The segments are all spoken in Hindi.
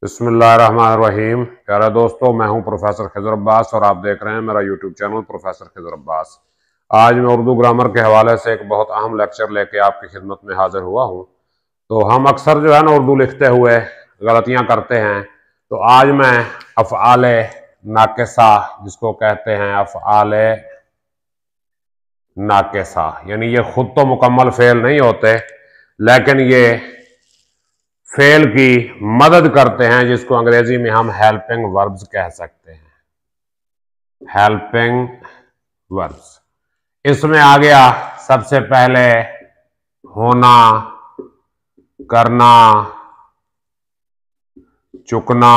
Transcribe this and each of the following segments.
बिस्मिल्लाहिर्रहमानिर्रहीम। प्यारे दोस्तों, मैं हूं प्रोफेसर खिजर अब्बास और आप देख रहे हैं मेरा YouTube channel professor Khizar Abbas. आज मैं उर्दू ग्रामर के हवाले से एक बहुत अहम लेक्चर लेके आपकी खिदमत में हाजिर हुआ हूं। तो हम अक्सर जो है ना उर्दू लिखते हुए गलतियां करते हैं। तो आज मैं अफ़आले नाक़िसा, जिसको कहते हैं अफ़आले नाक़िसा, यानी ये खुद तो मुकम्मल फेल नहीं होते लेकिन ये फेल की मदद करते हैं, जिसको अंग्रेजी में हम हेल्पिंग वर्ब्स कह सकते हैं। हेल्पिंग वर्ब्स, इसमें आ गया सबसे पहले होना, करना, चुकना।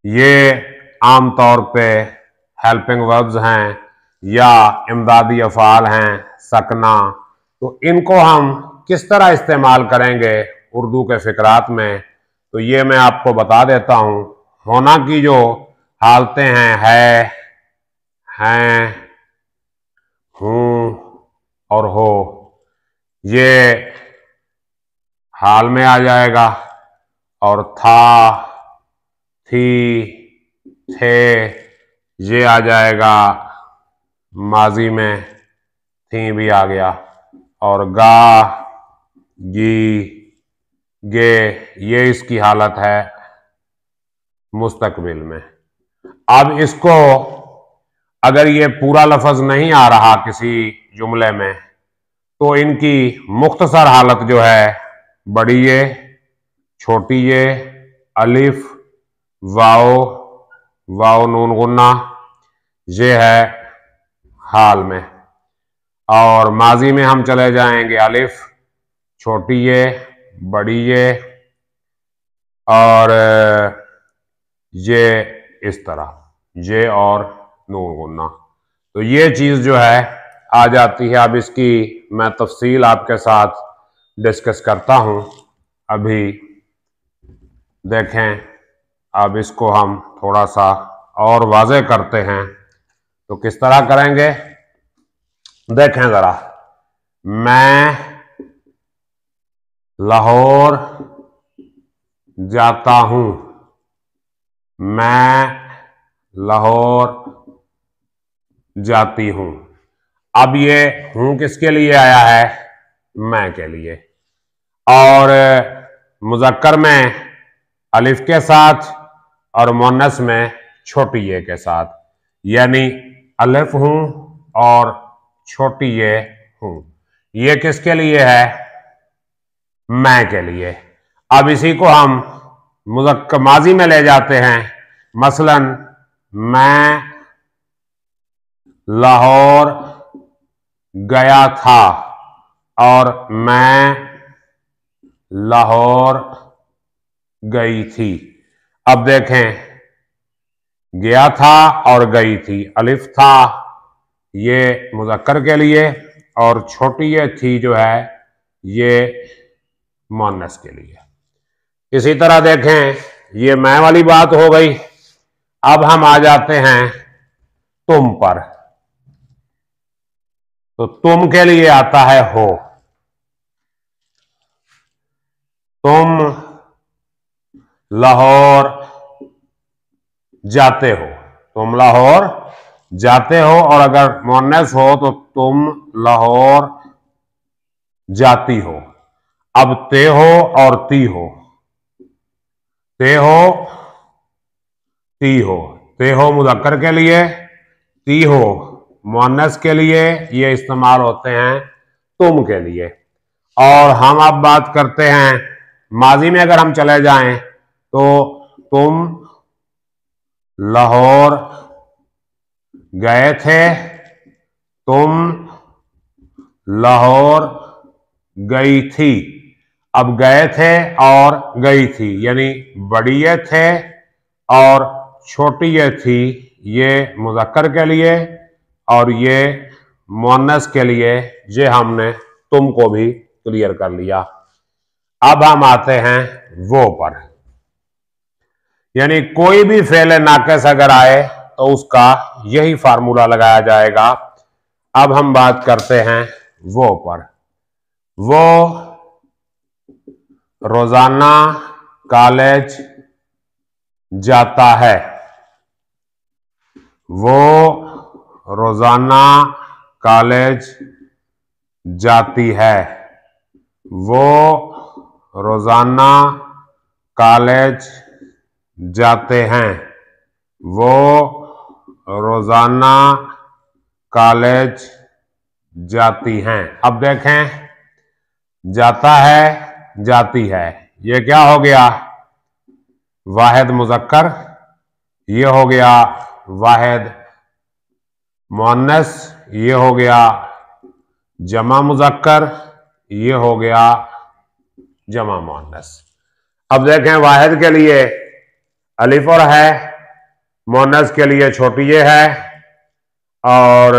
ये आमतौर पे हेल्पिंग वर्ब्स हैं या इमदादी अफ़आल हैं। सकना, तो इनको हम किस तरह इस्तेमाल करेंगे उर्दू के फ़िक़रात में, तो ये मैं आपको बता देता हूँ। होना की जो हालतें हैं हैं, हूँ और हो, ये हाल में आ जाएगा। और था, थी, थे, ये आ जाएगा माजी में। थी भी आ गया। और गा, गी, गे, ये इसकी हालत है मुस्तकबिल में। अब इसको अगर ये पूरा लफ्ज नहीं आ रहा किसी जुमले में, तो इनकी मुख्तसर हालत जो है बड़ी ये, छोटी ये, अलिफ, वाओ, वाओ नून गुन्ना, ये है हाल में। और माजी में हम चले जाएंगे अलिफ, छोटी ये, बड़ी ये, और ये इस तरह, ये और नून गुन्ना। तो ये चीज़ जो है आ जाती है। अब इसकी मैं तफसील आपके साथ डिस्कस करता हूँ। अभी देखें, अब इसको हम थोड़ा सा और वाज़े करते हैं। तो किस तरह करेंगे देखें ज़रा। मैं लाहौर जाता हूँ। मैं लाहौर जाती हूँ। अब ये हूँ किसके लिए आया है? मैं के लिए। और मुज़क्कर में अलिफ के साथ और मुन्नस में छोटी ये के साथ, यानी अलिफ हूँ और छोटी ये हूँ। ये किसके लिए है? मैं के लिए। अब इसी को हम मुज़क्कर माजी में ले जाते हैं। मसलन मैं लाहौर गया था और मैं लाहौर गई थी। अब देखें, गया था और गई थी, अलिफ था ये मुज़क्कर के लिए और छोटी ये थी जो है ये मुन्नस के लिए। इसी तरह देखें, ये मैं वाली बात हो गई। अब हम आ जाते हैं तुम पर। तो तुम के लिए आता है हो। तुम लाहौर जाते हो। तुम लाहौर जाते हो, और अगर मुन्नस हो तो तुम लाहौर जाती हो। अब ते हो और ती हो। ते हो, ती हो। ते हो मुज़क्कर के लिए, ती हो मुन्नस के लिए। ये इस्तेमाल होते हैं तुम के लिए। और हम अब बात करते हैं माजी में। अगर हम चले जाएं तो तुम लाहौर गए थे, तुम लाहौर गई थी। अब गए थे और गई थी, यानी बड़ी ये थे और छोटी ये थी, ये मुज़क्कर के लिए और ये मुन्नस के लिए। ये हमने तुम को भी क्लियर कर लिया। अब हम आते हैं वो पर, यानी कोई भी फेल नाक़िस अगर आए तो उसका यही फार्मूला लगाया जाएगा। अब हम बात करते हैं वो पर। वो रोजाना कॉलेज जाता है। वो रोजाना कॉलेज जाती है। वो रोजाना कॉलेज जाते हैं। वो रोजाना कॉलेज जाती हैं। अब देखें, जाता है, जाती है, ये क्या हो गया? वाहिद मुज़क्कर। ये हो गया वाहिद मुअन्नस। ये हो गया जमा मुज़क्कर। ये हो गया जमा मुअन्नस। अब देखें, वाहिद के लिए अलिफ और है, मुअन्नस के लिए छोटी ये है, और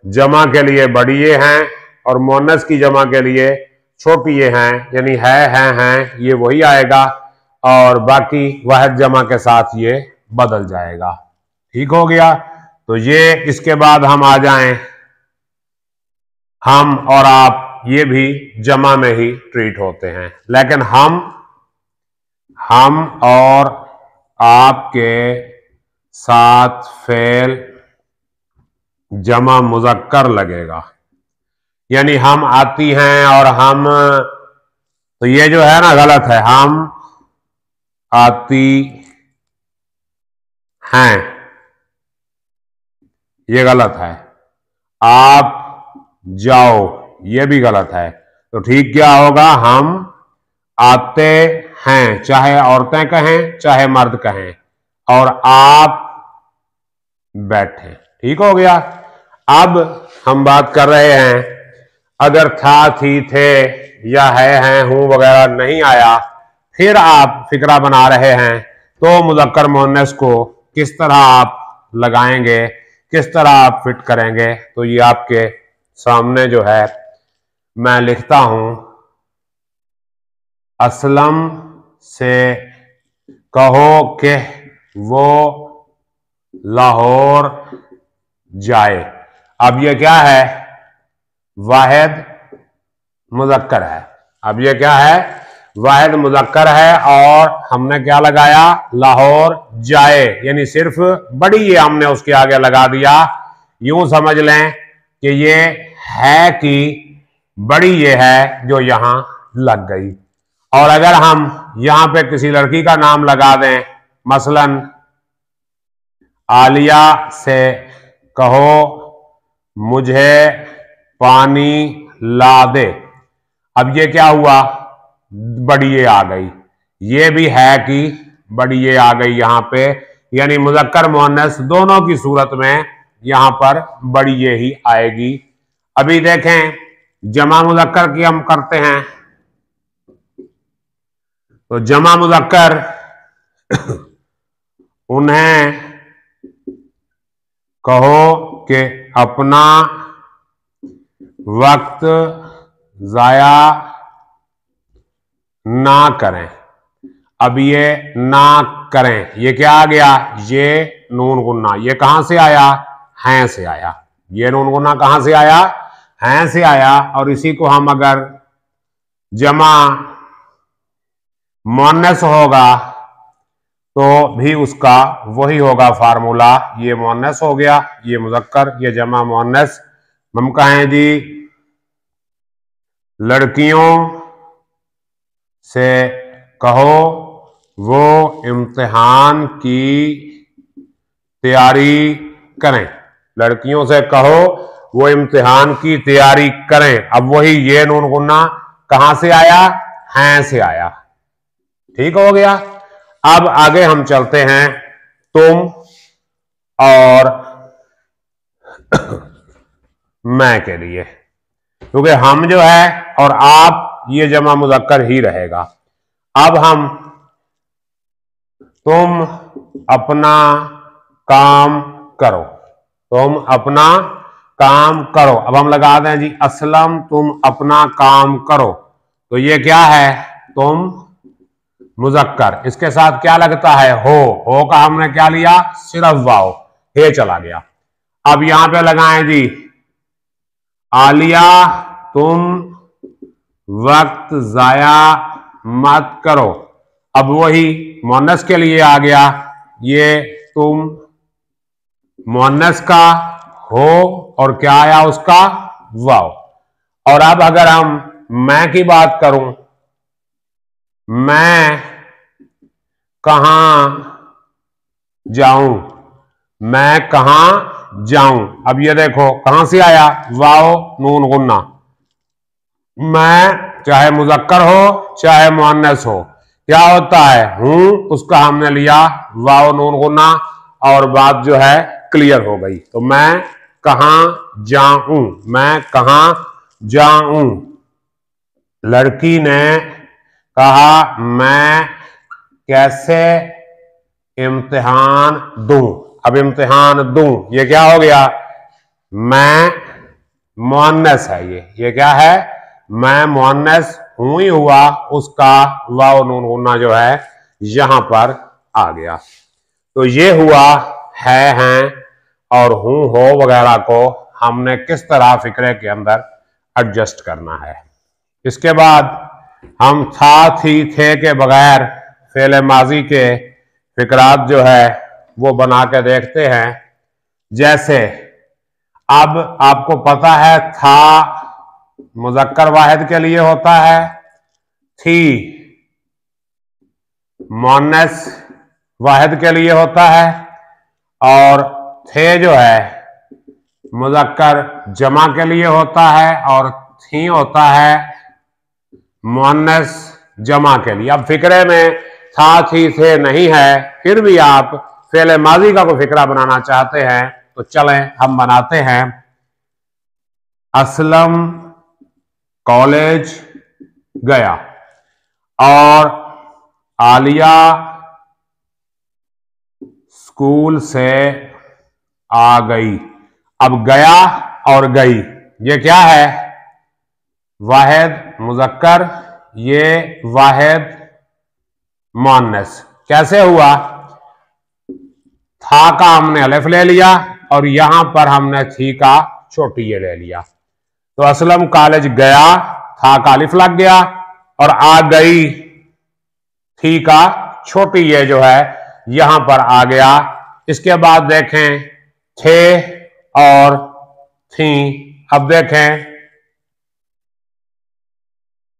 जमा के लिए बड़ी ये हैं, और मुअन्नस की जमा के लिए छोटी ये हैं, यानी हैं, ये वही आएगा, और बाकी वाहिद जमा के साथ ये बदल जाएगा। ठीक हो गया। तो ये इसके बाद हम आ जाएं, हम और आप, ये भी जमा में ही ट्रीट होते हैं, लेकिन हम और आपके साथ फेल जमा मुज़क्कर लगेगा, यानी हम आती हैं और हम, तो ये जो है ना गलत है, हम आती हैं, ये गलत है। आप जाओ, ये भी गलत है। तो ठीक क्या होगा? हम आते हैं, चाहे औरतें कहें चाहे मर्द कहें, और आप बैठे। ठीक हो गया। अब हम बात कर रहे हैं, अगर था, थी, थे या है, हैं, हूं वगैरह नहीं आया, फिर आप फिक्रा बना रहे हैं, तो मुज़क्कर मुअन्नस को किस तरह आप लगाएंगे, किस तरह आप फिट करेंगे, तो ये आपके सामने जो है मैं लिखता हूं। असलम से कहो कि वो लाहौर जाए। अब ये क्या है? वाहिद मुज़क्कर है। अब ये क्या है? वाहिद मुज़क्कर है, और हमने क्या लगाया? लाहौर जाए, यानी सिर्फ बड़ी ये हमने उसके आगे लगा दिया। यूं समझ लें कि ये है कि बड़ी ये है जो यहां लग गई। और अगर हम यहां पे किसी लड़की का नाम लगा दें, मसलन आलिया से कहो मुझे पानी ला दे। अब ये क्या हुआ? बड़ी ये आ गई, ये भी है कि बड़ी ये आ गई यहां पे, यानी मुज़क्कर मुअन्नस दोनों की सूरत में यहां पर बड़ी ये ही आएगी। अभी देखें, जमा मुज़क्कर की हम करते हैं, तो जमा मुज़क्कर उन्हें कहो कि अपना वक्त ज़ाया ना करें। अब ये ना करें, ये क्या आ गया? ये नून गुन्ना, ये कहां से आया? हैं से आया। ये नून गुन्ना कहां से आया? हैं से आया। और इसी को हम अगर जमा मुअन्नस होगा तो भी उसका वही होगा फार्मूला। ये मुअन्नस हो गया, ये मुज़क्कर, ये जमा मुअन्नस। हम कहें जी, लड़कियों से कहो वो इम्तिहान की तैयारी करें। लड़कियों से कहो वो इम्तिहान की तैयारी करें। अब वही ये नून गुन्ना कहां से आया? हैं से आया। ठीक हो गया। अब आगे हम चलते हैं तुम और मैं के लिए, क्योंकि हम जो है और आप ये जमा मुज़क्कर ही रहेगा। अब हम तुम अपना काम करो, तुम अपना काम करो। अब हम लगा दें जी, असलम तुम अपना काम करो, तो ये क्या है? तुम मुज़क्कर, इसके साथ क्या लगता है? हो का हमने क्या लिया? सिर्फ वाओ, हे चला गया। अब यहां पे लगाएं जी, आलिया तुम वक्त जाया मत करो। अब वही मुअन्नस के लिए आ गया, ये तुम मुअन्नस का हो और क्या आया उसका वाव। और अब अगर हम मैं की बात करूं, मैं कहां जाऊं, मैं कहां जाऊं। अब ये देखो कहां से आया, वाव नून गुन्ना। मैं चाहे मुजक्कर हो चाहे मुअन्नस हो, क्या होता है हूं, उसका हमने लिया वाव नून गुन्ना और बात जो है क्लियर हो गई। तो मैं कहां जाऊं, मैं कहां जाऊं। लड़की ने कहा मैं कैसे इम्तिहान दूं। अब इम्तिहान दूं ये क्या हो गया, मैं मुअन्नस है, ये क्या है, मैं मुअन्नस हूं ही हुआ, उसका वाव नून गुन्ना जो है यहां पर आ गया। तो ये हुआ है, हैं और हूं हो वगैरह को हमने किस तरह फिक्रे के अंदर एडजस्ट करना है। इसके बाद हम था थी थे के बगैर फेले माजी के फिक्रात जो है वो बना के देखते हैं। जैसे अब आपको पता है था मुजक्कर वाहिद के लिए होता है, थी मुअन्नस वाहिद के लिए होता है, और थे जो है मुजक्कर जमा के लिए होता है, और थी होता है मुअन्नस जमा के लिए। अब फिक्रे में था थी थे नहीं है, फिर भी आप फेले माजी का कोई फिक्रा बनाना चाहते हैं तो चलें हम बनाते हैं। असलम कॉलेज गया और आलिया स्कूल से आ गई। अब गया और गई ये क्या है, वाहिद मुजक्कर, ये वाहिद मुअन्नस। कैसे हुआ, था का हमने अलिफ ले लिया और यहां पर हमने थी का छोटी ये ले लिया। तो असलम कॉलेज गया, था का अलिफ लग गया, और आ गई थी का छोटी ये जो है यहां पर आ गया। इसके बाद देखें थे और थी। अब देखें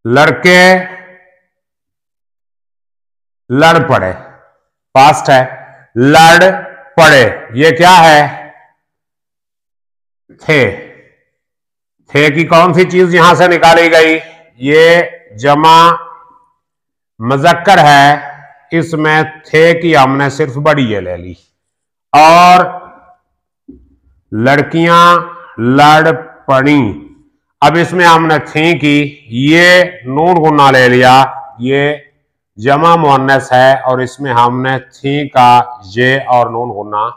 लड़के लड़ पड़े, पास्ट है, लड़ पड़े ये क्या है, थे की कौन सी चीज यहां से निकाली गई, ये जमा मुजक्कर है, इसमें थे की हमने सिर्फ बड़ी ये ले ली। और लड़कियां लड़ पड़ी, अब इसमें हमने थी की ये नून गुन्ना ले लिया, ये जमा मुअन्नस है और इसमें हमने थी का ये और नून गुन्ना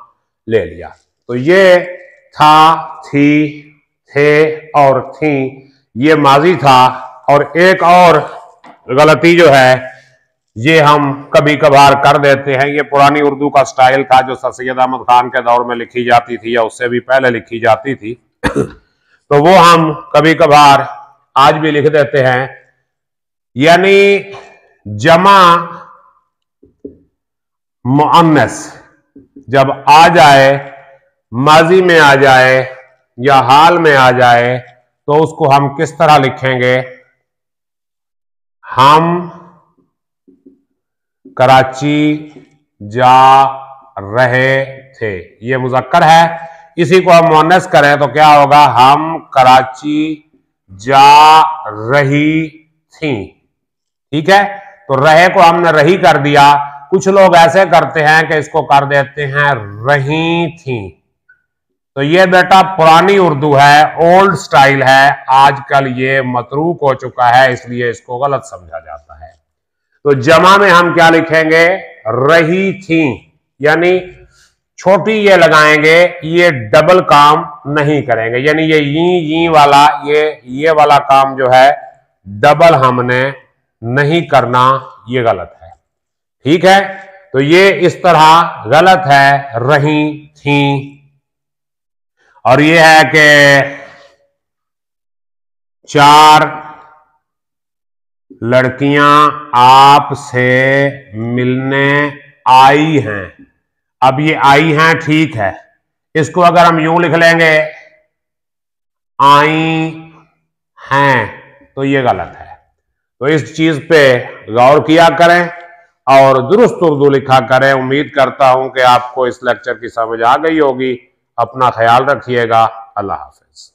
ले लिया। तो ये था थी थे और थी ये माजी था। और एक और गलती जो है ये हम कभी कभार कर देते हैं, ये पुरानी उर्दू का स्टाइल था जो सर सैयद अहमद खान के दौर में लिखी जाती थी या उससे भी पहले लिखी जाती थी तो वो हम कभी कभार आज भी लिख देते हैं। यानी जमा मुअन्नस जब आ जाए, माजी में आ जाए या हाल में आ जाए तो उसको हम किस तरह लिखेंगे, हम कराची जा रहे थे, ये मुजक्कर है, इसी को हम मुअन्नस करें तो क्या होगा, हम कराची जा रही थी। ठीक है, तो रहे को हमने रही कर दिया। कुछ लोग ऐसे करते हैं कि इसको कर देते हैं रही थी। तो ये बेटा पुरानी उर्दू है, ओल्ड स्टाइल है, आजकल ये मतरूक हो चुका है इसलिए इसको गलत समझा जाता है। तो जमा में हम क्या लिखेंगे, रही थी, यानी छोटी ये लगाएंगे, ये डबल काम नहीं करेंगे, यानी ये वाला ये वाला काम जो है डबल हमने नहीं करना, ये गलत है। ठीक है, तो ये इस तरह गलत है, रही थी। और ये है कि 4 लड़कियां आपसे मिलने आई हैं। अब ये आई हैं ठीक है, इसको अगर हम यूं लिख लेंगे आई हैं तो ये गलत है। तो इस चीज पे गौर किया करें और दुरुस्त उर्दू लिखा करें। उम्मीद करता हूं कि आपको इस लेक्चर की समझ आ गई होगी। अपना ख्याल रखिएगा। अल्लाह हाफिज।